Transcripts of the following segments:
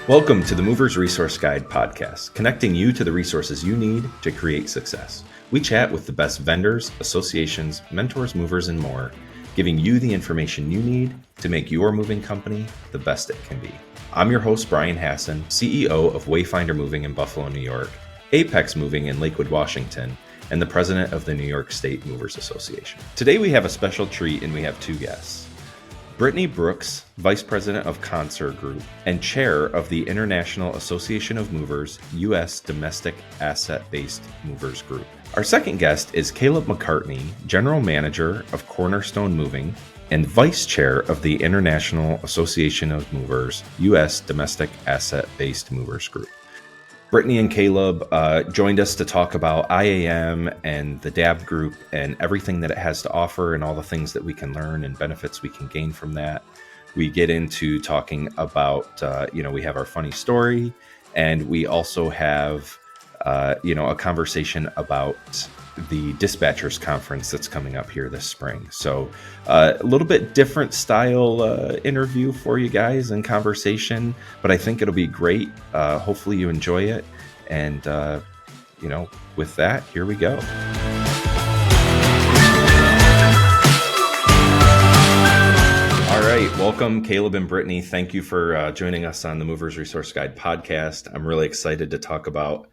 Welcome to the Movers Resource Guide podcast, connecting you to the resources you need to create success. We chat with the best vendors, associations, mentors, movers, and more, giving you the information you need to make your moving company the best it can be. I'm your host, Brian Hassan, CEO of Wayfinder Moving in Buffalo, New York, Apex Moving in Lakewood, Washington, and the president of the New York State Movers Association. Today we have a special treat and we have two guests. Brittany Brooks, Vice President of Concert Group and Chair of the International Association of Movers, U.S. Domestic Asset-Based Movers Group. Our second guest is Caleb McCartney, General Manager of Cornerstone Moving and Vice Chair of the International Association of Movers, U.S. Domestic Asset-Based Movers Group. Brittany and Caleb joined us to talk about IAM and the DAB group and everything that it has to offer and all the things that we can learn and benefits we can gain from that. We get into talking about, we have our funny story, and we also have, a conversation about the dispatchers conference that's coming up here this spring. So a little bit different style interview for you guys and conversation, but I think it'll be great. Hopefully you enjoy it. And, with that, here we go. All right. Welcome, Caleb and Brittany. Thank you for joining us on the Movers Resource Guide podcast. I'm really excited to talk about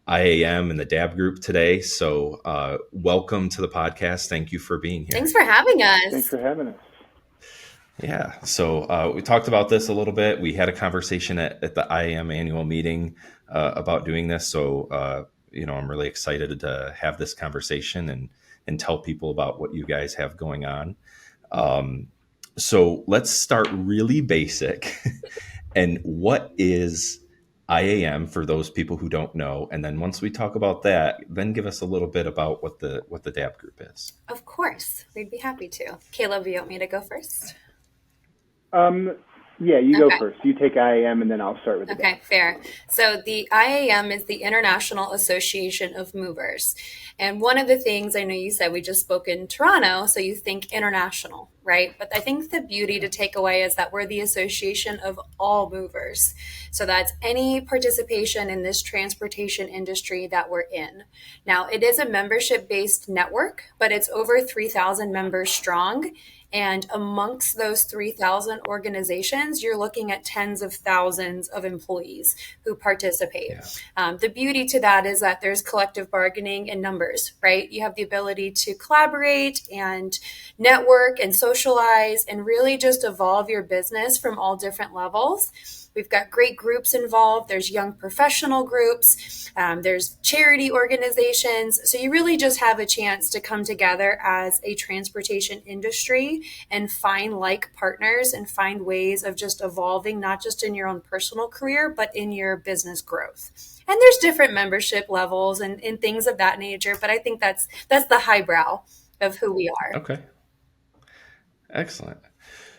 IAM and the DAB group today. So welcome to the podcast. Thank you for being here. Thanks for having us. Thanks for having us. Yeah. So we talked about this a little bit. We had a conversation at the IAM annual meeting about doing this. So, I'm really excited to have this conversation and tell people about what you guys have going on. So let's start really basic. And what is IAM for those people who don't know? And then once we talk about that, then give us a little bit about what the DAB group is. Of course, we'd be happy to. Caleb, you want me to go first? Yeah, you go first. You take IAM and then I'll start with the DAB. Okay, fair. So the IAM is the International Association of Movers. And one of the things, I know you said we just spoke in Toronto, so you think international, right? But I think the beauty to take away is that we're the association of all movers. So that's any participation in this transportation industry that we're in. Now, it is a membership-based network, but it's over 3,000 members strong. And amongst those 3,000 organizations, you're looking at tens of thousands of employees who participate. Yeah. The beauty to that is that there's collective bargaining in numbers, right? You have the ability to collaborate and network and socialize and really just evolve your business from all different levels. We've got great groups involved. There's young professional groups. There's charity organizations. So you really just have a chance to come together as a transportation industry and find like partners and find ways of just evolving, not just in your own personal career, but in your business growth. And there's different membership levels and things of that nature. But I think that's the highbrow of who we are. Okay. Excellent.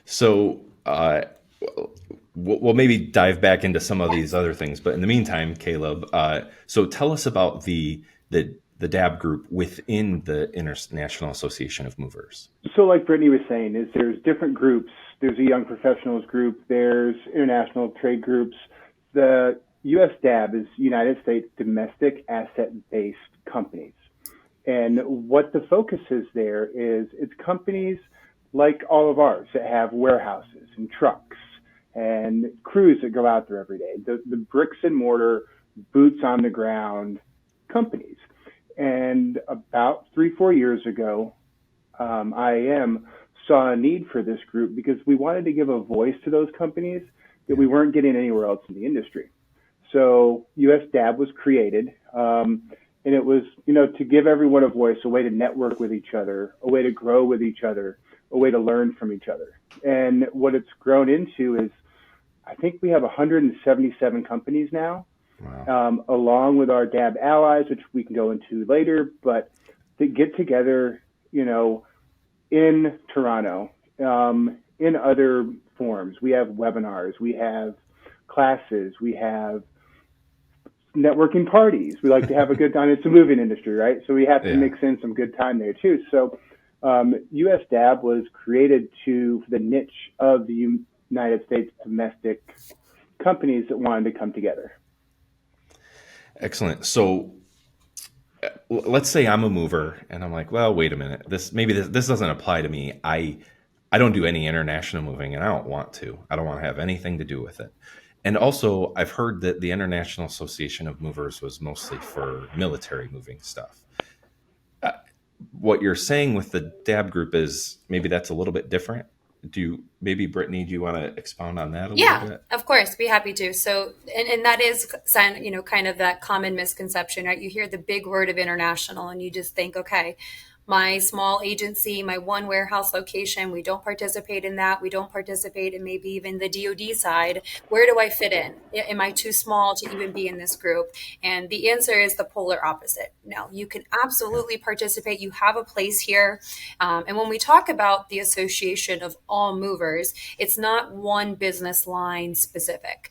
So, we'll maybe dive back into some of these other things, but in the meantime, Caleb, so tell us about the DAB group within the International Association of Movers. So like Brittany was saying, there's different groups. There's a young professionals group. There's international trade groups. The U.S. DAB is United States Domestic Asset-Based Companies. And what the focus is there is it's companies like all of ours that have warehouses and trucks and crews that go out there every day, the bricks and mortar, boots on the ground companies. And about 3-4 years ago, IAM saw a need for this group because we wanted to give a voice to those companies that we weren't getting anywhere else in the industry. So US DAB was created, and it was, to give everyone a voice, a way to network with each other, a way to grow with each other, a way to learn from each other. And what it's grown into is, I think we have 177 companies now, wow. Along with our DAB allies, which we can go into later, but to get together, in Toronto, in other forms. We have webinars, we have classes, we have networking parties. We like to have a good time. It's a moving industry, right? So we have to mix in some good time there too. So US DAB was created for the niche of the United States domestic companies that wanted to come together. Excellent. So let's say I'm a mover and I'm like, well, wait a minute. This doesn't apply to me. I don't do any international moving and I don't want to. I don't want to have anything to do with it. And also, I've heard that the International Association of Movers was mostly for military moving stuff. What you're saying with the DAB group is maybe that's a little bit different. Brittany, do you want to expound on that a little bit? Yeah, of course, be happy to. So, and that is, kind of that common misconception, right? You hear the big word of international and you just think, okay, my small agency, my one warehouse location, we don't participate in that. We don't participate in maybe even the DoD side. Where do I fit in? Am I too small to even be in this group? And the answer is the polar opposite. No, you can absolutely participate. You have a place here. And when we talk about the Association of All Movers, it's not one business line specific.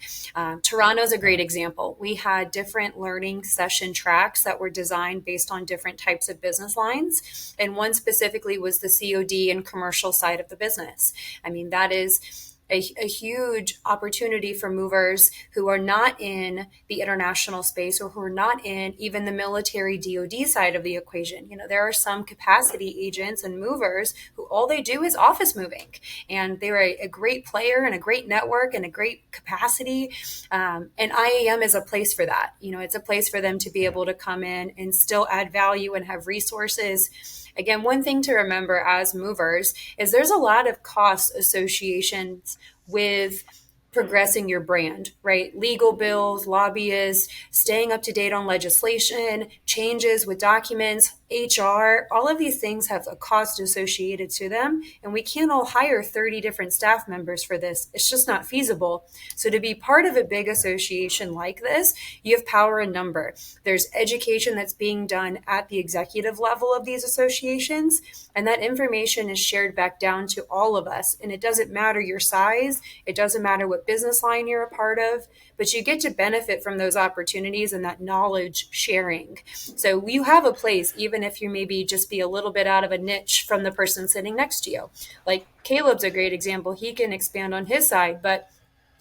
Toronto's a great example. We had different learning session tracks that were designed based on different types of business lines. And one specifically was the COD and commercial side of the business. I mean, that is a huge opportunity for movers who are not in the international space or who are not in even the military DoD side of the equation. There are some capacity agents and movers who all they do is office moving, and they're a great player and a great network and a great capacity. And IAM is a place for that. It's a place for them to be able to come in and still add value and have resources. Again, one thing to remember as movers is there's a lot of cost associations with progressing your brand, right? Legal bills, lobbyists, staying up to date on legislation, changes with documents, HR, all of these things have a cost associated to them. And we can't all hire 30 different staff members for this. It's just not feasible. So to be part of a big association like this, you have power in number. There's education that's being done at the executive level of these associations, and that information is shared back down to all of us. And it doesn't matter your size. It doesn't matter what business line you're a part of, but you get to benefit from those opportunities and that knowledge sharing. So you have a place, even if you maybe just be a little bit out of a niche from the person sitting next to you. Like Caleb's a great example. He can expand on his side, but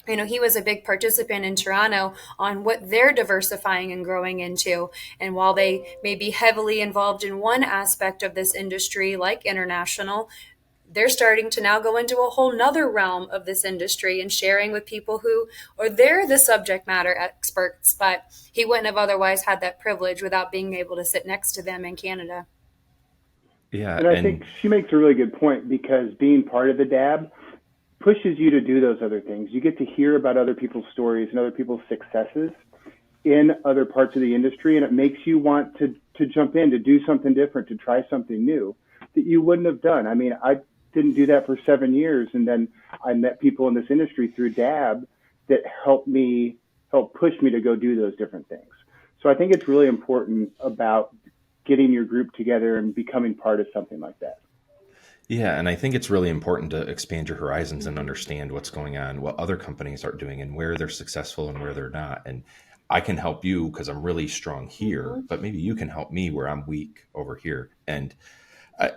he was a big participant in Toronto on what they're diversifying and growing into. And while they may be heavily involved in one aspect of this industry, like international, they're starting to now go into a whole nother realm of this industry and sharing with people they're the subject matter experts, but he wouldn't have otherwise had that privilege without being able to sit next to them in Canada. Yeah. And I think she makes a really good point, because being part of the DAB pushes you to do those other things. You get to hear about other people's stories and other people's successes in other parts of the industry, and it makes you want to jump in, to do something different, to try something new that you wouldn't have done. I mean, I didn't do that for 7 years, and then I met people in this industry through DAB that helped push me to go do those different things. So I think it's really important about getting your group together and becoming part of something like that. Yeah, and I think it's really important to expand your horizons and understand what's going on, what other companies are doing, and where they're successful and where they're not. And I can help you because I'm really strong here, but maybe you can help me where I'm weak over here. And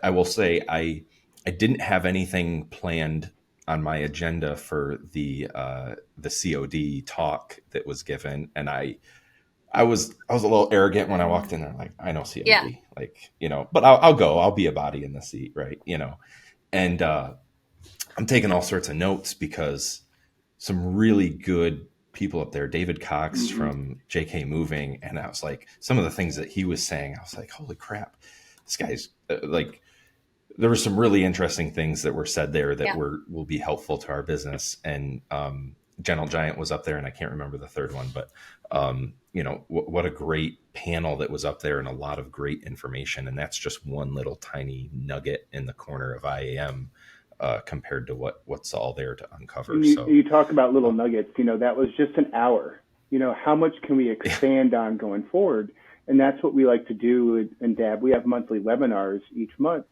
I will say I didn't have anything planned on my agenda for the COD talk that was given, and I was a little arrogant when I walked in there. Like, I know COD, but I'll go. I'll be a body in the seat, right? And I'm taking all sorts of notes because some really good people up there, David Cox from JK Moving, and I was like, some of the things that he was saying, I was like, holy crap, this guy's there were some really interesting things that were said there that will be helpful to our business. And Gentle Giant was up there, and I can't remember the third one, but what a great panel that was up there, and a lot of great information. And that's just one little tiny nugget in the corner of IAM compared to what's all there to uncover. You talk about little nuggets, that was just an hour. How much can we expand on going forward? And that's what we like to do in DAB. We have monthly webinars each month.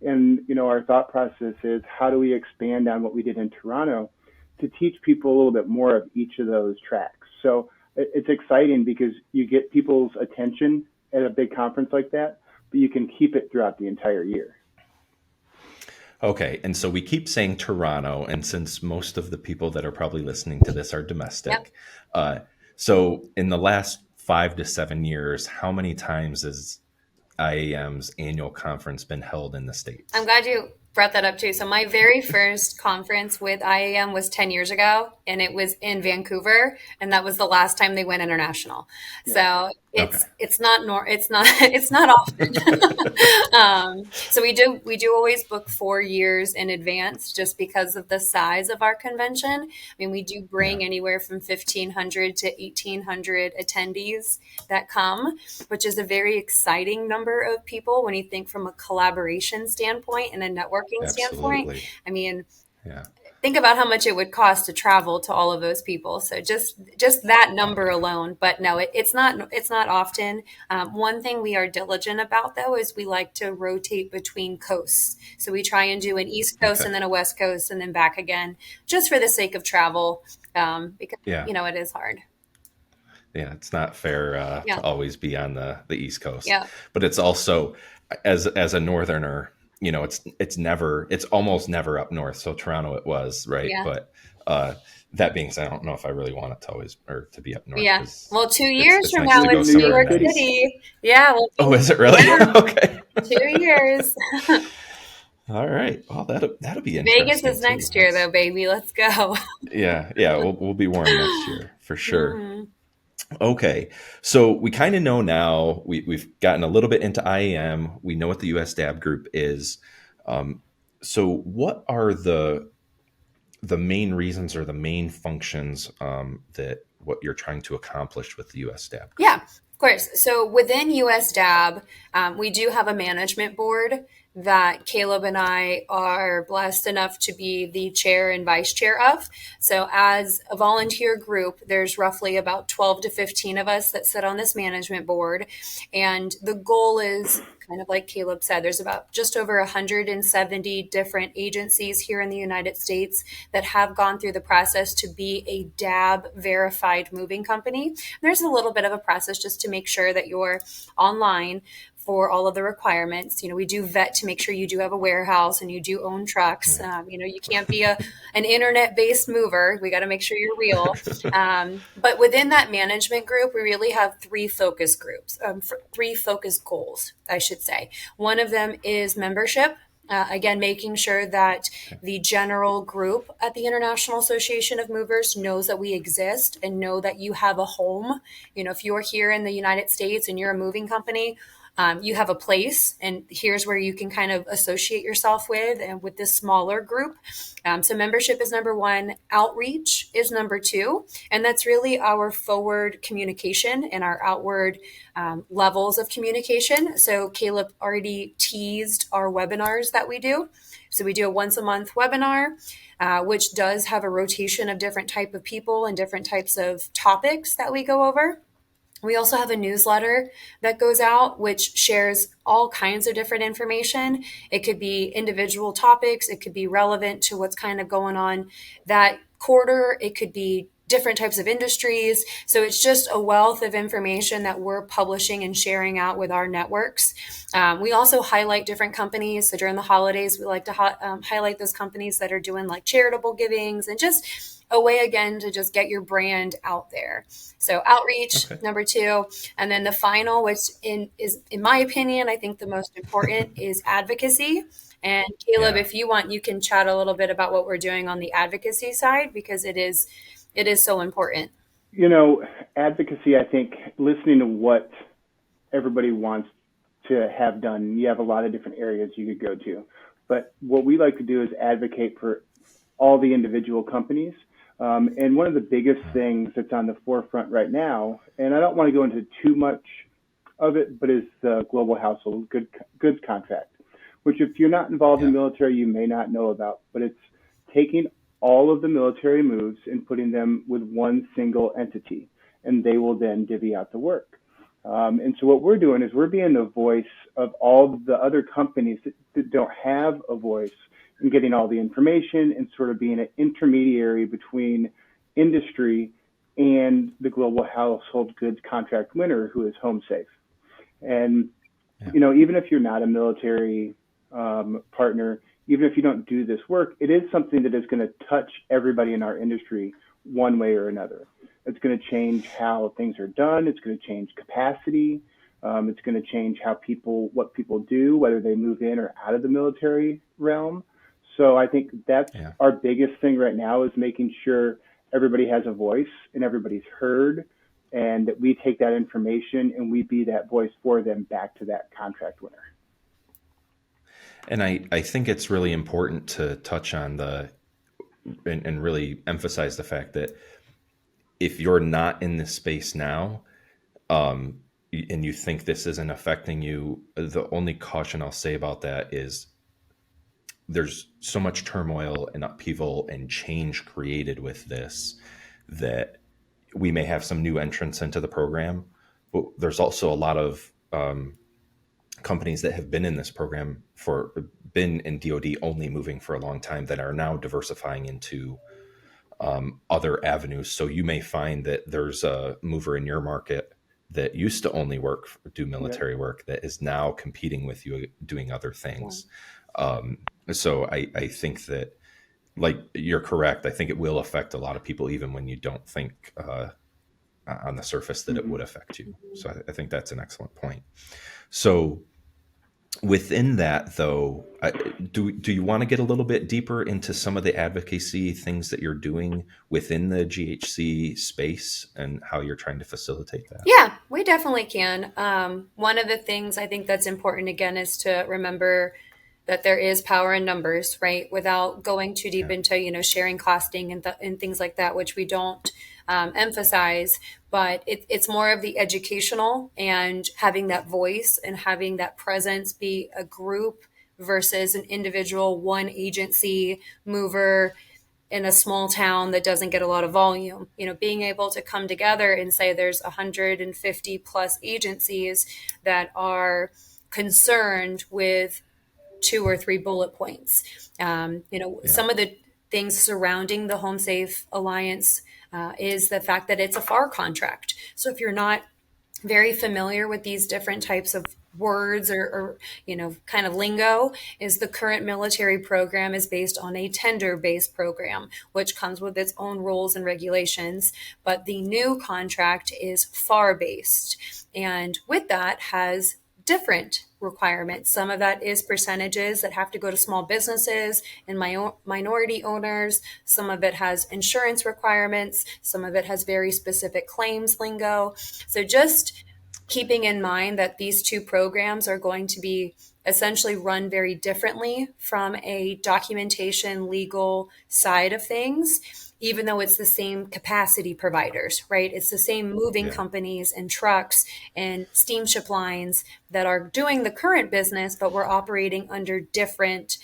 And, our thought process is, how do we expand on what we did in Toronto to teach people a little bit more of each of those tracks? So it's exciting because you get people's attention at a big conference like that, but you can keep it throughout the entire year. Okay, and so we keep saying Toronto, and since most of the people that are probably listening to this are Yep. domestic, uh, so in the last 5 to 7 years, how many times has IAM's annual conference been held in the I'm States? glad you brought that up too. So my very first conference with IAM was 10 years ago, and it was in Vancouver, and that was the last time they went international. Yeah. So Okay. it's not it's not it's not often. So we do always book 4 years in advance just because of the size of our convention. I mean, we do Yeah, bring anywhere from 1,500 to 1,800 attendees that come, which is a very exciting number of people when you think from a collaboration standpoint and a networking standpoint. absolutely. I mean, Yeah. think about how much it would cost to travel to all of those people. So just that Oh, number yeah. alone. But no, it's not often. One thing we are diligent about though is we like to rotate between coasts. So we try and do an East Coast Okay. and then a West Coast and then back again, just for the sake of travel, because Yeah. it is hard. Yeah, it's not fair to Yeah, always be on the East Coast, yeah, but it's also as a northerner, it's almost never up north. So Toronto it was, right, yeah. but uh, that being said, I don't know if I really want it to always or to be up north Yeah. because Well, 2 it's years it's from nice now, to Moving go to it's New New York somewhere York City. nice. City. Yeah. Oh, is it really? Yeah. Okay. 2 years. All right. Well, that'll be Vegas interesting is too. next year, That's though, baby. Let's go. yeah. We'll be warm next year for sure. Hmm. Okay, so we kind of know now. We've gotten a little bit into IAM. We know what the US DAB group is. Um, so, what are the main reasons or the main functions that what you're trying to accomplish with the US DAB Yeah, group? of course. So within US DAB, we do have a management board that Caleb and I are blessed enough to be the chair and vice chair of. So as a volunteer group, there's roughly about 12 to 15 of us that sit on this management board. And the goal is kind of like Caleb said, there's about just over 170 different agencies here in the United States that have gone through the process to be a DAB verified moving company. There's a little bit of a process just to make sure that you're online for all of the requirements. We do vet to make sure you do have a warehouse and you do own trucks. You can't be an internet-based mover. We got to make sure you're real. But within that management group, we really have three focus groups, three focus goals, I should say. One of them is membership. Again, making sure that the general group at the International Association of Movers knows that we exist and know that you have a home. If you're here in the United States and you're a moving company, you have a place, and here's where you can kind of associate yourself with and with this smaller group. So membership is number one, outreach is number two, and that's really our forward communication and our outward levels of communication. So Caleb already teased our webinars that we do. So we do a once a month webinar, which does have a rotation of different type of people and different types of topics that we go over. We also have a newsletter that goes out, which shares all kinds of different information. It could be individual topics. It could be relevant to what's kind of going on that quarter. It could be different types of industries. So it's just a wealth of information that we're publishing and sharing out with our networks. We also highlight different companies. So during the holidays, we like to highlight those companies that are doing like charitable givings and just a way again to just get your brand out there. So outreach, Okay. number two, and then the final, which is in my opinion, I think the most important is advocacy. And Caleb, Yeah. if you want, you can chat a little bit about what we're doing on the advocacy side because it is so important. Advocacy, I think, listening to what everybody wants to have done, you have a lot of different areas you could go to. But what we like to do is advocate for all the individual companies. And one of the biggest things that's on the forefront right now, and I don't want to go into too much of it, but is the Global Household Goods Contract, which if you're not involved in Yeah. the military, you may not know about, but it's taking all of the military moves and putting them with one single entity, and they will then divvy out the work. And so what we're doing is we're being the voice of all the other companies that don't have a voice and getting all the information and sort of being an intermediary between industry and the Global Household Goods Contract winner, who is HomeSafe. And, Yeah. even if you're not a military partner, even if you don't do this work, it is something that is going to touch everybody in our industry one way or another. It's going to change how things are done. It's going to change capacity. It's going to change what people do, whether they move in or out of the military realm. So I think that's our biggest thing right now, is making sure everybody has a voice and everybody's heard, and that we take that information and we be that voice for them back to that contract winner. And I think it's really important to touch on and really emphasize the fact that if you're not in this space now, and you think this isn't affecting you, the only caution I'll say about that is there's so much turmoil and upheaval and change created with this that we may have some new entrants into the program, but there's also a lot of companies that have been in this program been in DoD only moving for a long time that are now diversifying into other avenues. So you may find that there's a mover in your market that used to only do military work that is now competing with you doing other things. So I think that, like, you're correct. I think it will affect a lot of people, even when you don't think on the surface that it would affect you. So I think that's an excellent point. So within that, though, do you want to get a little bit deeper into some of the advocacy things that you're doing within the GHC space and how you're trying to facilitate that? Yeah, we definitely can. One of the things I think that's important, again, is to remember that there is power in numbers, right? Without going too deep into, sharing costing and things like that, which we don't emphasize, but it's more of the educational and having that voice and having that presence be a group versus an individual, one agency mover in a small town that doesn't get a lot of volume. Being able to come together and say there's 150 plus agencies that are concerned with 2 or 3 bullet points. Some of the things surrounding the Home Safe Alliance is the fact that it's a FAR contract. So if you're not very familiar with these different types of words or kind of lingo, is the current military program is based on a tender-based program, which comes with its own rules and regulations. But the new contract is FAR-based. And with that has different requirements. Some of that is percentages that have to go to small businesses and minority owners. Some of it has insurance requirements. Some of it has very specific claims lingo. So just keeping in mind that these two programs are going to be essentially run very differently from a documentation legal side of things, even though it's the same capacity providers, right? It's the same moving companies and trucks and steamship lines that are doing the current business, but we're operating under different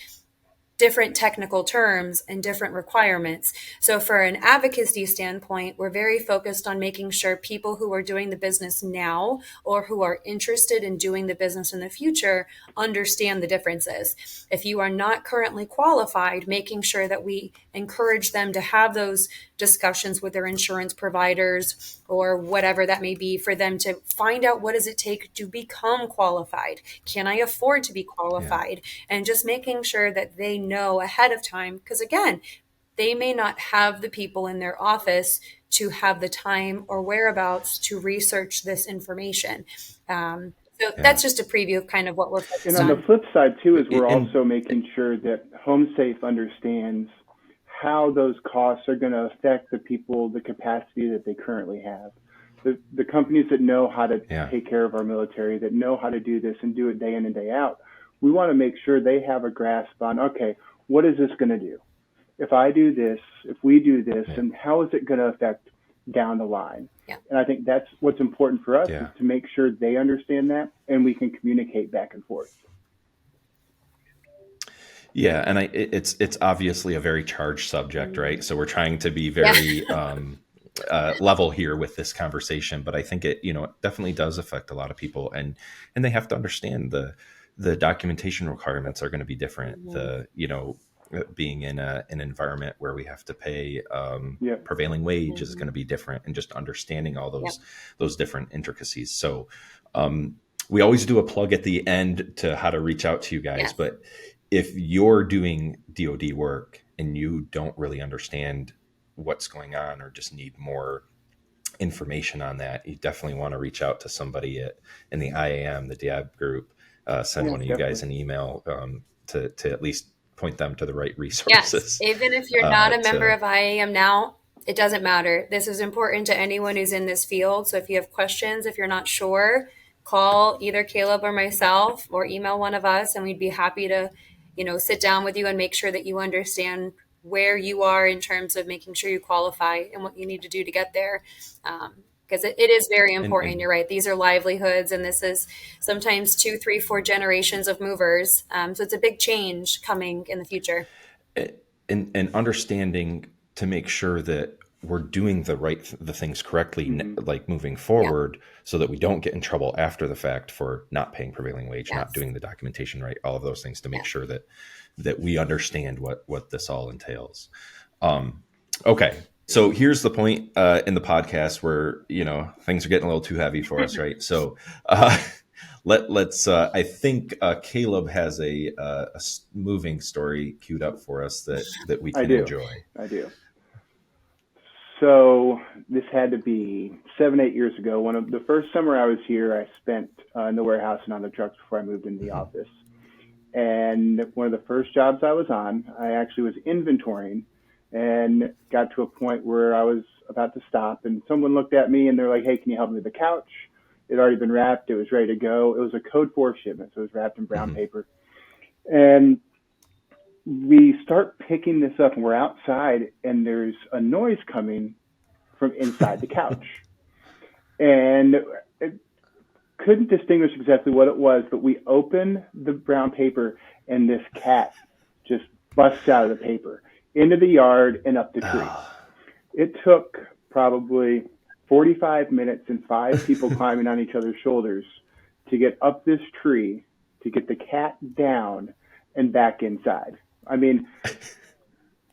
technical terms and different requirements. So for an advocacy standpoint, we're very focused on making sure people who are doing the business now or who are interested in doing the business in the future understand the differences. If you are not currently qualified, making sure that we encourage them to have those discussions with their insurance providers or whatever that may be, for them to find out what does it take to become qualified. Can I afford to be qualified? And just making sure that they know ahead of time, because again, they may not have the people in their office to have the time or whereabouts to research this information. That's just a preview of kind of what we're focused on. And on the flip side too, is we're also making sure that Home Safe understands how those costs are going to affect the people, the capacity that they currently have. The companies that know how to take care of our military, that know how to do this and do it day in and day out, we want to make sure they have a grasp on, okay, what is this going to do? If I do this, if we do this, and how is it going to affect down the line? And I think that's what's important for us, is to make sure they understand that and we can communicate back and forth. Yeah, and it's obviously a very charged subject, right? So we're trying to be very level here with this conversation, but I think it definitely does affect a lot of people, and they have to understand the documentation requirements are going to be different. Being in an environment where we have to pay prevailing wage is going to be different, and just understanding all those different intricacies. So we always do a plug at the end to how to reach out to you guys, but if you're doing DoD work and you don't really understand what's going on or just need more information on that, you definitely want to reach out to somebody in the IAM, the DAB group. Send one of you guys an email to at least point them to the right resources. Yes, even if you're not a member of IAM now, it doesn't matter. This is important to anyone who's in this field. So if you have questions, if you're not sure, call either Caleb or myself or email one of us, and we'd be happy to, sit down with you and make sure that you understand where you are in terms of making sure you qualify and what you need to do to get there. Because it is very important. You're right. These are livelihoods, and this is sometimes 2, 3, 4 generations of movers. So it's a big change coming in the future. And understanding to make sure that we're doing the things correctly, like moving forward, so that we don't get in trouble after the fact for not paying prevailing wage, not doing the documentation right, all of those things to make sure that we understand what this all entails. Okay. So here's the point in the podcast where, things are getting a little too heavy for us, right? So let's I think Caleb has a moving story queued up for us that we can enjoy. I do. So this had to be 7-8 years ago. One of the first summer I was here, I spent in the warehouse and on the trucks before I moved into the office. And one of the first jobs I was on, I actually was inventorying and got to a point where I was about to stop, and someone looked at me and they're like, "Hey, can you help me with the couch?" It had already been wrapped. It was ready to go. It was a code 4 shipment, so it was wrapped in brown paper. And we start picking this up, and we're outside, and there's a noise coming from inside the couch. And it couldn't distinguish exactly what it was, but we open the brown paper, and this cat just busts out of the paper into the yard and up the tree. It took probably 45 minutes and 5 people climbing on each other's shoulders to get up this tree, to get the cat down and back inside. I mean,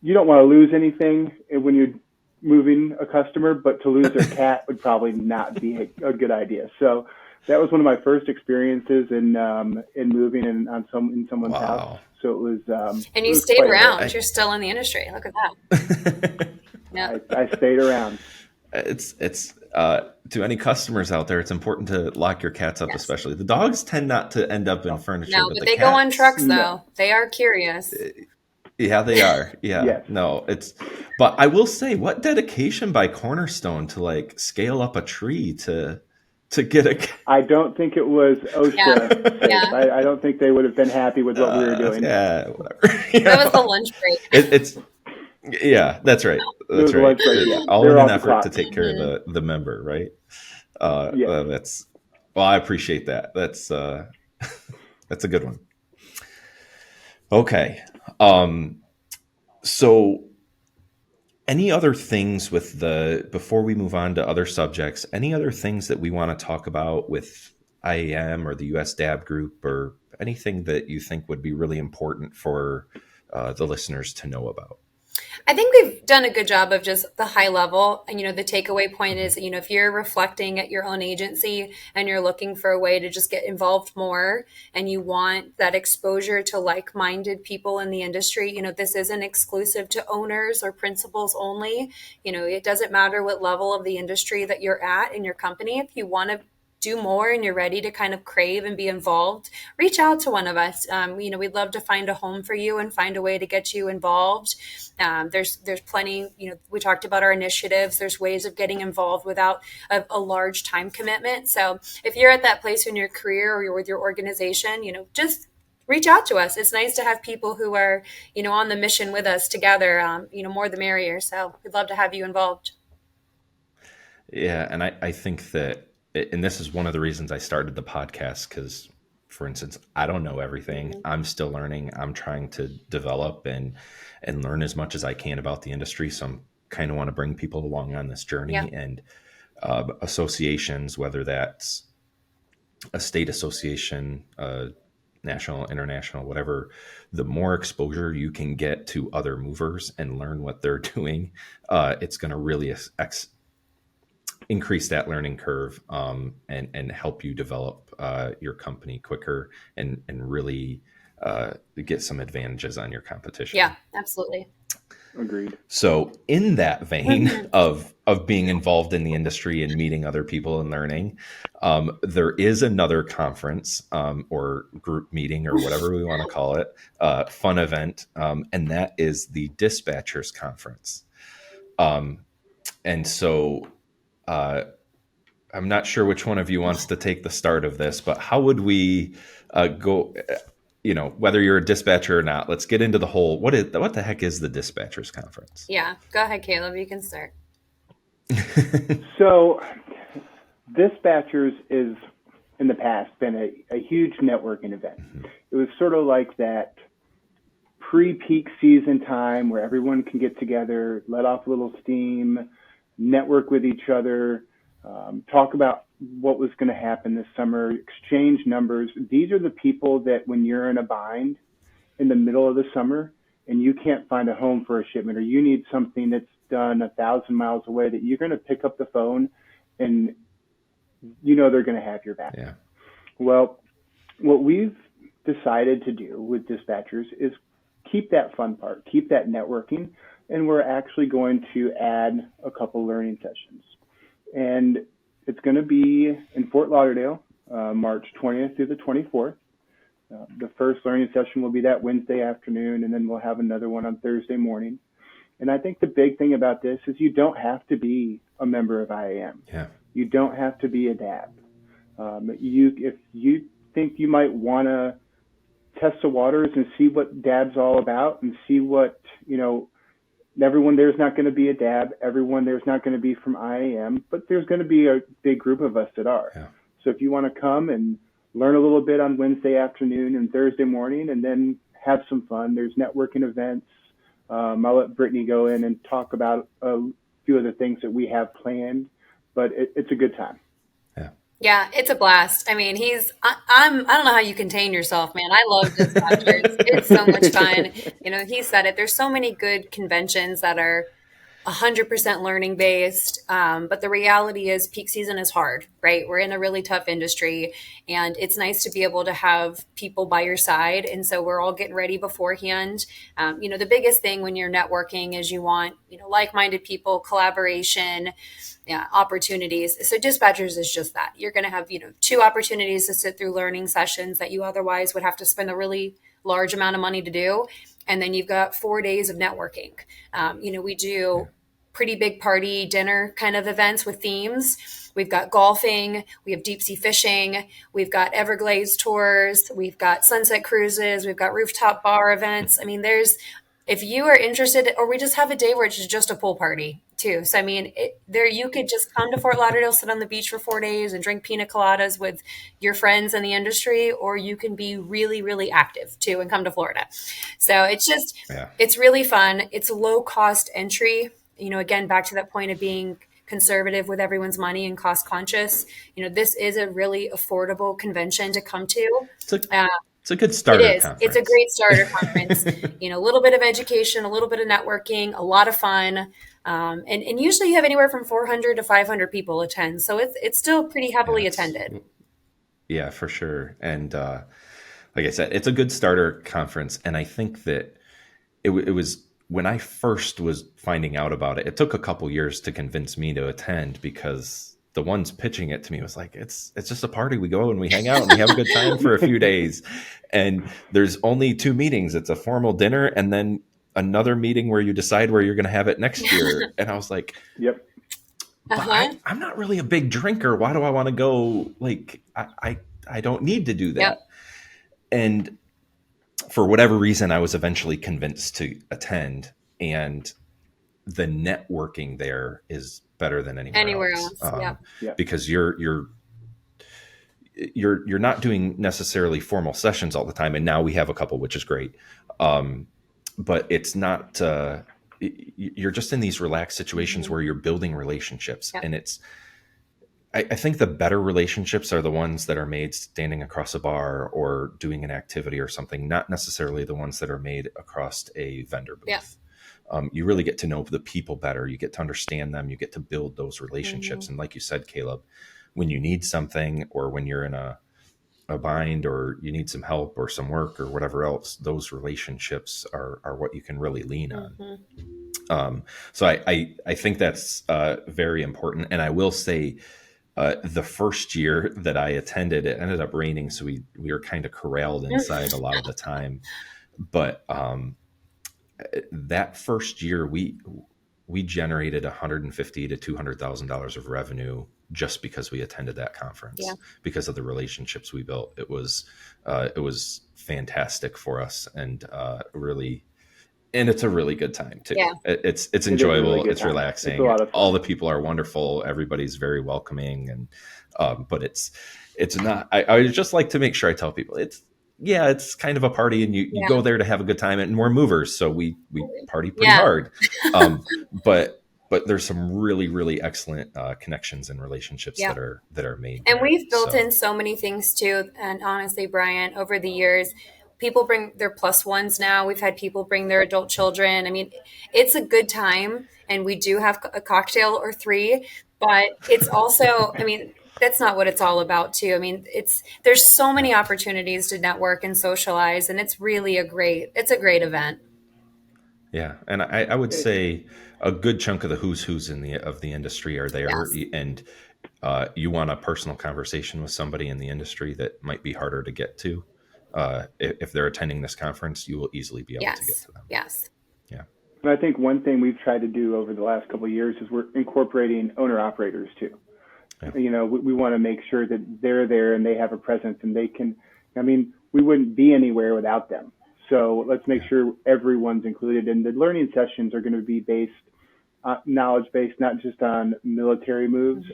you don't want to lose anything when you're moving a customer, but to lose their cat would probably not be a good idea. So that was one of my first experiences in moving in someone's house. So it was. And you stayed around. You're still in the industry. Look at that. I stayed around. It's to any customers out there, it's important to lock your cats up, especially. The dogs tend not to end up in furniture. No, but they go on trucks, though. No. They are curious. Yeah, they are. Yeah. Yes. No, but I will say, what dedication by Cornerstone to scale up a tree to get a. I don't think it was OSHA. Yeah. I don't think they would have been happy with what we were doing. Yeah, whatever. That was the lunch break. Yeah, that's right. That's right. Lunch break, yeah. All in an effort to take care of the member, right? I appreciate that. That's a good one. Okay. So any other things before we move on to other subjects, any other things that we want to talk about with IAM or the US DAB group, or anything that you think would be really important for the listeners to know about? I think we've done a good job of just the high level. And, the takeaway point is, if you're reflecting at your own agency and you're looking for a way to just get involved more, and you want that exposure to like-minded people in the industry, this isn't exclusive to owners or principals only. It doesn't matter what level of the industry that you're at in your company. If you want to do more and you're ready to kind of crave and be involved, reach out to one of us. We'd love to find a home for you and find a way to get you involved. There's plenty, we talked about our initiatives. There's ways of getting involved without a large time commitment. So if you're at that place in your career or you're with your organization, just reach out to us. It's nice to have people who are, on the mission with us together, more the merrier. So we'd love to have you involved. Yeah. And I think that, and this is one of the reasons I started the podcast, because, for instance, I don't know everything. I'm still learning. I'm trying to develop and learn as much as I can about the industry. So I'm kind of want to bring people along on this journey. Yeah. And associations, whether that's a state association, national, international, whatever, the more exposure you can get to other movers and learn what they're doing, it's going to really increase that learning curve, and help you develop your company quicker and really get some advantages on your competition. Yeah, absolutely. Agreed. So in that vein of being involved in the industry and meeting other people and learning, there is another conference or group meeting or whatever we want to call it, fun event, and that is the Dispatchers Conference. And so I'm not sure which one of you wants to take the start of this, but how would we go? Whether you're a dispatcher or not, let's get into the whole, what the heck is the Dispatchers Conference? Yeah, go ahead, Caleb, you can start. So Dispatchers is in the past been a huge networking event. Mm-hmm. It was sort of like that pre-peak season time where everyone can get together, let off a little steam, network with each other, talk about what was going to happen this summer, exchange numbers. These are the people that when you're in a bind in the middle of the summer and you can't find a home for a shipment, or you need something that's done 1,000 miles away, that you're going to pick up the phone and they're going to have your back. Yeah. Well, what we've decided to do with Dispatchers is keep that fun part, keep that networking, and we're actually going to add a couple learning sessions. And it's going to be in Fort Lauderdale, March 20th through the 24th. The first learning session will be that Wednesday afternoon, and then we'll have another one on Thursday morning. And I think the big thing about this is you don't have to be a member of IAM. Yeah. You don't have to be a DAB. If you think you might want to test the waters and see what DAB's all about and see what, everyone there's not going to be a DAB, everyone there's not going to be from IAM, but there's going to be a big group of us that are. Yeah. So if you want to come and learn a little bit on Wednesday afternoon and Thursday morning and then have some fun, there's networking events. I'll let Brittany go in and talk about a few of the things that we have planned, but it's a good time. Yeah, it's a blast. I mean, I don't know how you contain yourself, man. I love Dispatchers. It's so much fun. He said it. There's so many good conventions that are 100% learning based. But the reality is peak season is hard, right? We're in a really tough industry, and it's nice to be able to have people by your side. And so we're all getting ready beforehand. The biggest thing when you're networking is you want, like-minded people, collaboration, opportunities. So Dispatchers is just that. You're going to have, 2 opportunities to sit through learning sessions that you otherwise would have to spend a really large amount of money to do. And then you've got 4 days of networking. We do pretty big party dinner kind of events with themes. We've got golfing, we have deep sea fishing, we've got Everglades tours, we've got sunset cruises, we've got rooftop bar events. I mean, if you are interested, or we just have a day where it's just a pool party too. So, I mean, you could just come to Fort Lauderdale, sit on the beach for 4 days and drink pina coladas with your friends in the industry, or you can be really, really active too and come to Florida. So it's really fun. It's a low cost entry. Again, back to that point of being conservative with everyone's money and cost conscious. This is a really affordable convention to come to. It's a good starter conference. It's a great starter conference. A little bit of education, a little bit of networking, a lot of fun. And usually you have anywhere from 400 to 500 people attend. So it's still pretty heavily attended. Yeah, for sure. And like I said, it's a good starter conference. And I think that it was, when I first was finding out about it, it took a couple years to convince me to attend, because the ones pitching it to me was like, it's just a party. We go and we hang out and we have a good time for a few days. And there's only 2 meetings. It's a formal dinner and then another meeting where you decide where you're going to have it next year. And I was like, yep. But I'm not really a big drinker. Why do I want to go? Like, I don't need to do that. Yep. And for whatever reason, I was eventually convinced to attend, and the networking there is better than anywhere else. Because you're not doing necessarily formal sessions all the time. And now we have a couple, which is great. But it's not, you're just in these relaxed situations where you're building relationships. Yep. And I think the better relationships are the ones that are made standing across a bar or doing an activity or something, not necessarily the ones that are made across a vendor booth. Yeah. You really get to know the people better. You get to understand them. You get to build those relationships. Mm-hmm. And like you said, Caleb, when you need something, or when you're in a a bind or you need some help or some work or whatever else, those relationships are what you can really lean on. So I think that's very important. And I will say, the first year that I attended, it ended up raining, so we were kind of corralled inside a lot of the time. But that first year, we generated $150,000 to $200,000 of revenue just because we attended that conference, because of the relationships we built. It was fantastic for us, and really. And it's a really good time too. Yeah. It's enjoyable. Really it's relaxing. It's a lot of fun. All the people are wonderful. Everybody's very welcoming. And, but it's not, I just like to make sure I tell people it's kind of a party, and you go there to have a good time, and we're movers. So we party pretty hard. But there's some really, really excellent connections and relationships that are made. And we've built in so many things too. And honestly, Brian, over the years, people bring their plus ones now. We've had people bring their adult children. I mean, it's a good time, and we do have a cocktail or three, but it's also, I mean, that's not what it's all about too. I mean, there's so many opportunities to network and socialize, and it's really a great event. Yeah. And I would say a good chunk of the who's of the industry are there. And you want a personal conversation with somebody in the industry that might be harder to get to. If they're attending this conference, you will easily be able to get to them. Yes. Yeah. And I think one thing we've tried to do over the last couple of years is we're incorporating owner operators too. Yeah. You know, we want to make sure that they're there and they have a presence, and they can, I mean, we wouldn't be anywhere without them. So let's make sure everyone's included. And the learning sessions are going to be knowledge-based, not just on military moves,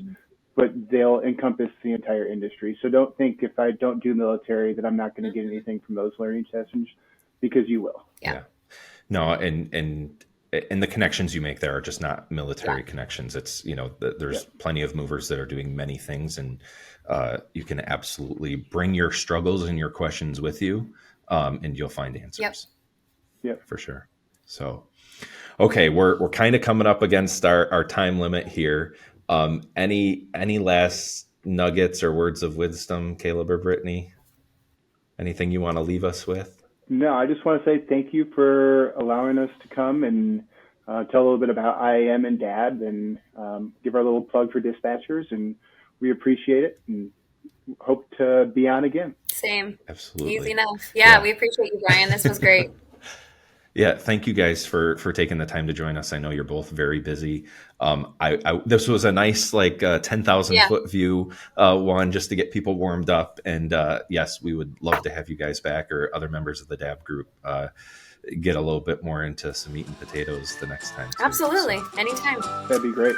but they'll encompass the entire industry. So don't think if I don't do military that I'm not going to get anything from those learning sessions, because you will. Yeah. No, and the connections you make there are just not military connections. It's, you know, there's plenty of movers that are doing many things, and you can absolutely bring your struggles and your questions with you, and you'll find answers. Yep. For sure. So, okay, we're kind of coming up against our time limit here. Any last nuggets or words of wisdom, Caleb or Brittany? Anything you want to leave us with? No, I just want to say thank you for allowing us to come and tell a little bit about IAM and DAB, and give our little plug for dispatchers, and we appreciate it and hope to be on again. Same. Absolutely. Easy enough. Yeah, we appreciate you, Brian. This was great. Yeah, thank you guys for taking the time to join us. I know you're both very busy. This was a nice 10,000 foot view one, just to get people warmed up. And yes, we would love to have you guys back, or other members of the DAB group get a little bit more into some meat and potatoes the next time too. Absolutely, anytime. That'd be great.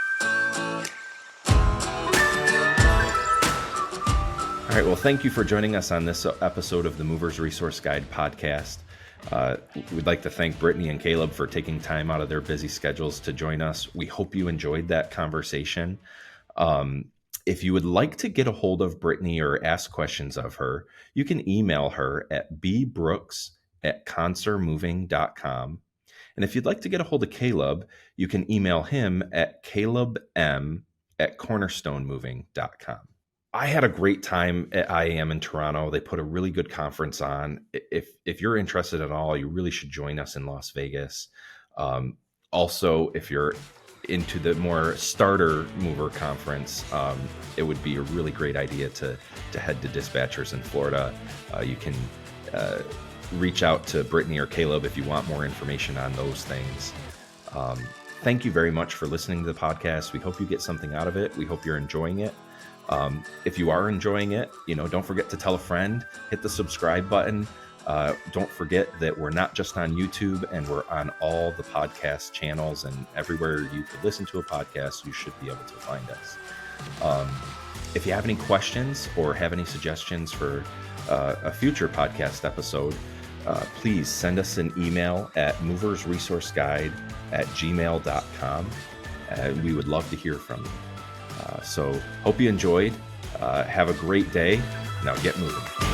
All right, well, thank you for joining us on this episode of the Movers Resource Guide podcast. We'd like to thank Brittany and Caleb for taking time out of their busy schedules to join us. We hope you enjoyed that conversation. If you would like to get a hold of Brittany or ask questions of her, you can email her at bbrooks@concermoving.com. And if you'd like to get a hold of Caleb, you can email him at calebm@cornerstonemoving.com. I had a great time at IAM in Toronto. They put a really good conference on. If you're interested at all, you really should join us in Las Vegas. Also, if you're into the more starter mover conference, it would be a really great idea to head to Dispatchers in Florida. You can reach out to Brittany or Caleb if you want more information on those things. Thank you very much for listening to the podcast. We hope you get something out of it. We hope you're enjoying it. If you are enjoying it, don't forget to tell a friend, hit the subscribe button. Don't forget that we're not just on YouTube, and we're on all the podcast channels, and everywhere you could listen to a podcast, you should be able to find us. If you have any questions or have any suggestions for a future podcast episode, please send us an email at moversresourceguide@gmail.com. We would love to hear from you. So hope you enjoyed. Have a great day. Now get moving.